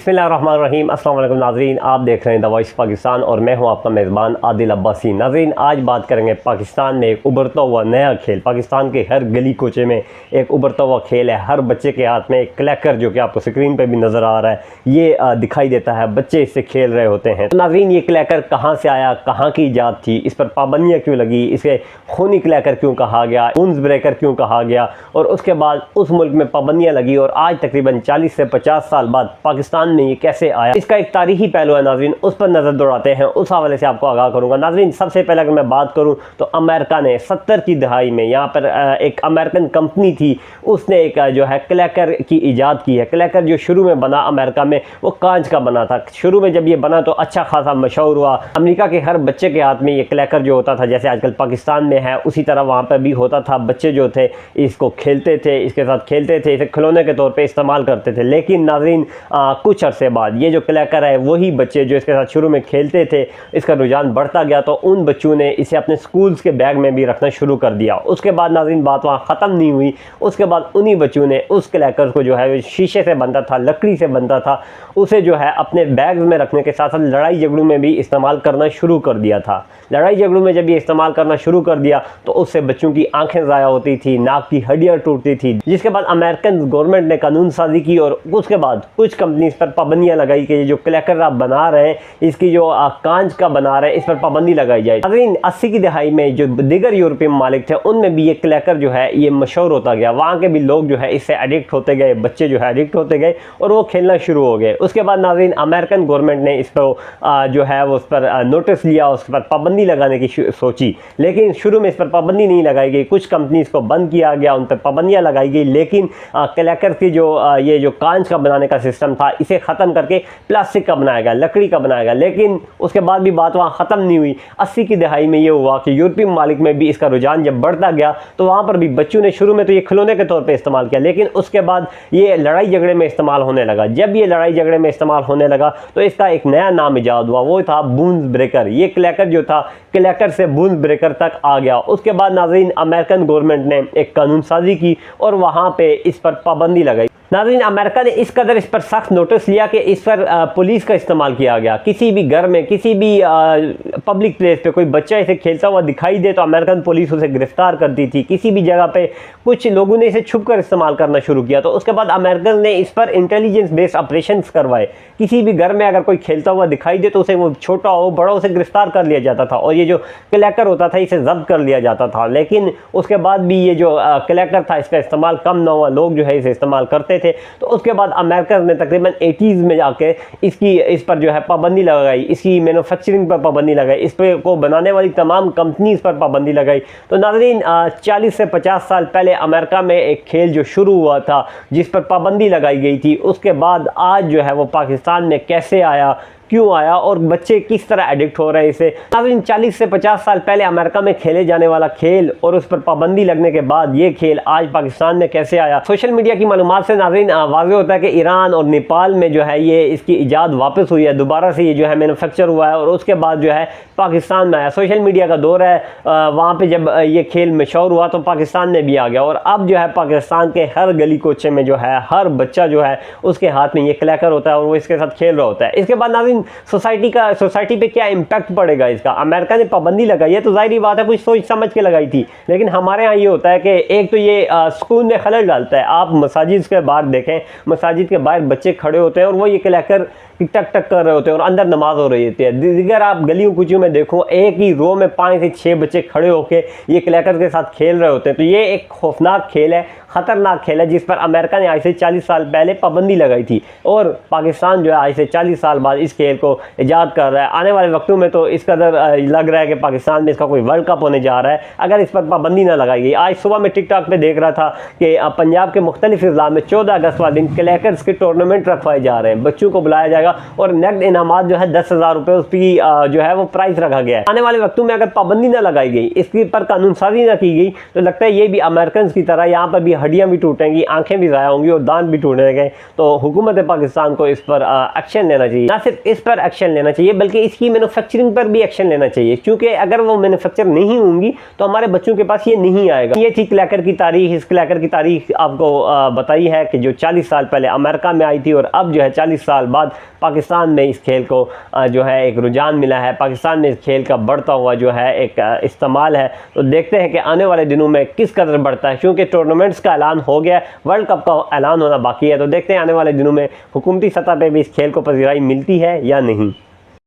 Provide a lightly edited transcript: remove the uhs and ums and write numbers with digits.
बिस्मिल्लाहिर्रहमानिर्रहीम। अस्सलाम वालेकुम नाज़रीन, आप देख रहे हैं द वॉइस पाकिस्तान और मैं हूं आपका मेज़बान आदिल अब्बासी। नाज़रीन, आज बात करेंगे पाकिस्तान में एक उभरता हुआ नया खेल। पाकिस्तान के हर गली कोचे में एक उभरता हुआ खेल है। हर बच्चे के हाथ में एक क्लैकर, जो कि आपको स्क्रीन पे भी नज़र आ रहा है, ये दिखाई देता है। बच्चे इससे खेल रहे होते हैं। तो नाज़रीन, ये क्लैकर कहाँ से आया, कहाँ की ईजाद थी, इस पर पाबंदियाँ क्यों लगी, इसे खूनी क्लैकर क्यों कहा गया, बूंस ब्रेकर क्यों कहा गया, और उसके बाद उस मुल्क में पाबंदियाँ लगी और आज तकरीबन 40 से 50 साल बाद पाकिस्तान में ये कैसे आया, इसका एक तारीखी पहलू है नाज़रीन, उस पर नज़र दौड़ाते हैं। उस हवाले से आपको आगाह करूँगा। नाज़रीन, सबसे पहले अगर मैं बात करूँ तो अमेरिका ने 70 की दहाई में यहाँ पर एक अमेरिकन कंपनी थी, उसने एक जो है क्लैकर की ईजाद की है। क्लैकर जो शुरू में बना अमेरिका में, वो कांच का बना था। शुरू में जब ये बना तो अच्छा खासा मशहूर हुआ। अमेरिका के हर बच्चे के हाथ में ये क्लैकर जो होता था, जैसे आजकल पाकिस्तान में है, उसी तरह वहाँ पर भी होता था। बच्चे जो थे इसको खेलते थे, इसके साथ खेलते थे, इसे खिलौने के तौर पर इस्तेमाल करते थे। लेकिन नाज़रीन, कुछ अरसे बाद ये जो क्लैकर है, वही बच्चे जो इसके साथ शुरू में खेलते थे, इसका रुझान बढ़ता गया तो उन बच्चों ने इसे अपने स्कूल्स के बैग में भी रखना शुरू कर दिया। उसके बाद नाज़रीन, बात वहाँ ख़त्म नहीं हुई। उसके बाद उन्हीं बच्चों ने उस क्लैकर को जो है शीशे से बनता था, लकड़ी से बनता था, उसे जो है अपने बैग में रखने के साथ साथ लड़ाई झगड़ों में भी इस्तेमाल करना शुरू कर दिया था। लड़ाई झगड़ों में जब ये इस्तेमाल करना शुरू कर दिया तो उससे बच्चों की आंखें ज़ाया होती थी, नाक की हड्डियाँ टूटती थी, जिसके बाद अमेरिकन गवर्नमेंट ने कानून साजी की और उसके बाद कुछ कंपनीज पर पाबंदियाँ लगाई कि ये जो क्लैकर आप बना रहे हैं, इसकी जो कांच का बना रहे हैं, इस पर पाबंदी लगाई जाए। नाज़रीन, 80 की दहाई में जो दीगर यूरोपीय ममालिक थे, उनमें भी ये क्लैकर जो है ये मशहूर होता गया। वहाँ के भी लोग जो है इससे एडिक्ट होते गए, बच्चे जो है एडिक्ट होते गए और वो खेलना शुरू हो गए। उसके बाद नाज़रीन, अमेरिकन गवर्नमेंट ने इस पर जो है वो उस पर नोटिस लिया, उस पर पाबंदी लगाने की सोची। लेकिन शुरू में इस पर पाबंदी नहीं लगाई गई। कुछ कंपनीज को बंद किया गया, उन पर पाबंदियाँ लगाई गई। लेकिन क्लैकर की जो ये जो कांच का बनाने का सिस्टम था, इसे ख़त्म करके प्लास्टिक का बनाया गया, लकड़ी का बनाया गया। लेकिन उसके बाद भी बात वहाँ ख़त्म नहीं हुई। 80 की दहाई में ये हुआ कि यूरोपीय ममालिक में भी इसका रुझान जब बढ़ता गया तो वहाँ पर भी बच्चों ने शुरू में तो ये खिलौने के तौर पे इस्तेमाल किया, लेकिन उसके बाद ये लड़ाई झगड़े में इस्तेमाल होने लगा। जब ये लड़ाई झगड़े में इस्तेमाल होने लगा तो इसका एक नया नाम ईजाद हुआ, वो था बूंस ब्रेकर। ये क्लैकर जो था, क्लैकर से बूंस ब्रेकर तक आ गया। उसके बाद नाज़रीन, अमेरिकन गवर्नमेंट ने एक कानून साजी की और वहाँ पे इस पर पाबंदी लगाई। नाज़रीन, अमेरिका ने इस कदर इस पर सख्त नोटिस लिया कि इस पर पुलिस का इस्तेमाल किया गया। किसी भी घर में, किसी भी पब्लिक प्लेस पे कोई बच्चा इसे खेलता हुआ दिखाई दे तो अमेरिकन पुलिस उसे गिरफ्तार करती थी। किसी भी जगह पे कुछ लोगों ने इसे छुप कर इस्तेमाल करना शुरू किया तो उसके बाद अमेरिकन ने इस पर इंटेलिजेंस बेस्ड ऑपरेशन करवाए। किसी भी घर में अगर कोई खेलता हुआ दिखाई दे तो उसे, वो छोटा हो बड़ा, उसे गिरफ्तार कर लिया जाता था और ये जो क्लैकर होता था इसे जब्त कर लिया जाता था। लेकिन उसके बाद भी ये जो क्लैकर था, इसका इस्तेमाल कम ना हुआ, लोग जो है इसे इस्तेमाल करते थे। तो उसके बाद अमेरिका ने तकरीबन 80s में जाके इस पर जो है पाबंदी लगाई, इसकी मैन्युफैक्चरिंग पर पाबंदी लगाई, इस पर को बनाने वाली तमाम कंपनीज पर पाबंदी लगाई। तो नाज़रीन, 40 से 50 साल पहले अमेरिका में एक खेल जो शुरू हुआ था जिस पर पाबंदी लगाई गई थी, उसके बाद आज जो है वो पाकिस्तान में कैसे आया, क्यों आया और बच्चे किस तरह एडिक्ट हो रहे हैं इसे। नाज़रीन, 40 से 50 साल पहले अमेरिका में खेले जाने वाला खेल और उस पर पाबंदी लगने के बाद ये खेल आज पाकिस्तान में कैसे आया। सोशल मीडिया की मालूमात से नाज़रीन वाज़ेह होता है कि ईरान और नेपाल में जो है ये इसकी ईजाद वापस हुई है, दोबारा से ये जो है मैन्युफैक्चर हुआ है और उसके बाद जो है पाकिस्तान में आया। सोशल मीडिया का दौर है, वहाँ पर जब ये खेल मशहूर हुआ तो पाकिस्तान में भी आ गया और अब जो है पाकिस्तान के हर गली कोचे में जो है हर बच्चा जो है उसके हाथ में ये क्लैकर होता है और वो इसके साथ खेल रहा होता है। इसके बाद नाज़रीन, सोसाइटी पे क्या इम्पैक्ट पड़ेगा इसका। अमेरिका ने पाबंदी लगाई है तो जाहिर बात है कुछ सोच समझ के लगाई थी, लेकिन हमारे यहाँ ये होता है कि एक तो ये सुकून में खलल डालता है। आप मसाजिद के बाहर देखें, मसाजिद के बाहर बच्चे खड़े होते हैं और वो ये क्लैकर टक टक कर रहे होते हैं और अंदर नमाज हो रही होती है। दिगर आप गलियों कुचियों में देखो, एक ही रो में 5 से 6 बच्चे खड़े होकर ये क्लैकर के साथ खेल रहे होते हैं। तो ये एक खौफनाक खेल है, ख़तरनाक खेल है जिस पर अमेरिका ने आज से 40 साल पहले पाबंदी लगाई थी और पाकिस्तान जो है आज से 40 साल बाद इस खेल को ईजाद कर रहा है। आने वाले वक्तों में तो इस कदर लग रहा है कि पाकिस्तान में इसका कोई वर्ल्ड कप होने जा रहा है अगर इस पर पाबंदी ना लगाई गई। आज सुबह में टिकटॉक पे देख रहा था कि पंजाब के मुख्तलिफ अजला में 14 अगस्त वाले दिन क्लैकर्स के टूर्नामेंट रखवाए जा रहे हैं। बच्चों को बुलाया जाएगा और नकद इनामात जो है 10,000 रुपये उसकी जो है वो प्राइस रखा गया है। आने वाले वक्तों में अगर पाबंदी ना लगाई गई, इसके पर कानून साजी ना की गई तो लगता है ये भी अमेरिकन की तरह यहाँ पर भी हड्डियाँ भी टूटेंगी, आंखें भी ज़ाया होंगी और दांत भी टूटेंगे। तो हुकूमत पाकिस्तान को इस पर एक्शन लेना चाहिए। ना सिर्फ इस इस पर एक्शन लेना चाहिए, बल्कि इसकी मैन्युफैक्चरिंग पर भी एक्शन लेना चाहिए, क्योंकि अगर वो मैन्युफैक्चर नहीं होंगी तो हमारे बच्चों के पास ये नहीं आएगा। ये थी क्लैकर की तारीख। इस क्लैकर की तारीख आपको बताई है कि जो 40 साल पहले अमेरिका में आई थी और अब जो है 40 साल बाद पाकिस्तान में इस खेल को जो है एक रुझान मिला है, पाकिस्तान में इस खेल का बढ़ता हुआ जो है एक इस्तेमाल है। तो देखते हैं कि आने वाले दिनों में किस कदर बढ़ता है, क्योंकि टूर्नामेंट्स का ऐलान हो गया, वर्ल्ड कप का ऐलान होना बाकी है। तो देखते हैं आने वाले दिनों में हुकूमती सतह पर भी इस खेल को पजीराई मिलती है या नहीं।